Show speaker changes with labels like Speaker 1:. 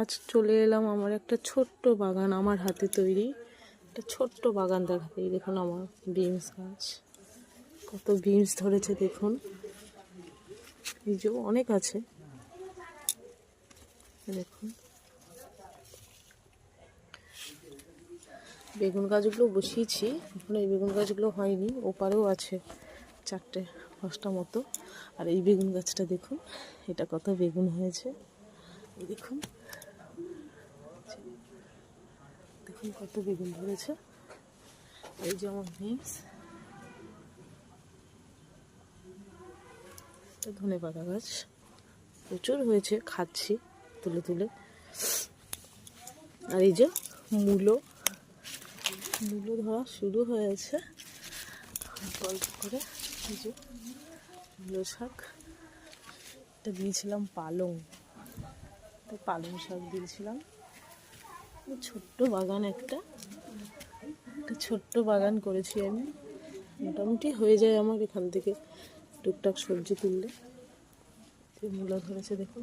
Speaker 1: আজ চলে এলাম আমার একটা ছোট্ট বাগান, আমার হাতে তৈরি একটা ছোট্ট বাগান দেখাতে। এই দেখুন আমার বিনস গাছ, কত বিনস ধরেছে দেখুন। এই যে অনেক আছে দেখুন। বেগুন গাছগুলো বসিয়েছি, এখন এই বেগুন গাছগুলো হয়নি, ওপারেও আছে 4-5টা মতো। আর এই বেগুন গাছটা দেখুন, এটা কত বেগুন হয়েছে এই দেখুন, দেখুন কত বেগুন ধরেছে। এই যে আমার বিনস, ধনেপাতা গাছ প্রচুর হয়েছে, খাচ্ছি তুলে তুলে। আর এই যে মূলো ধরা শুরু হয়েছে অল্প করে। এই যে মূলো শাক, এটা দিয়েছিলাম পালং শাক দিয়েছিলাম। ছোট্ট বাগান, একটা ছোট্ট বাগান করেছি আমি। মোটামুটি হয়ে যায় আমার এখান থেকে টুকটাক সবজি তুললে। মূলো ধরেছে দেখুন।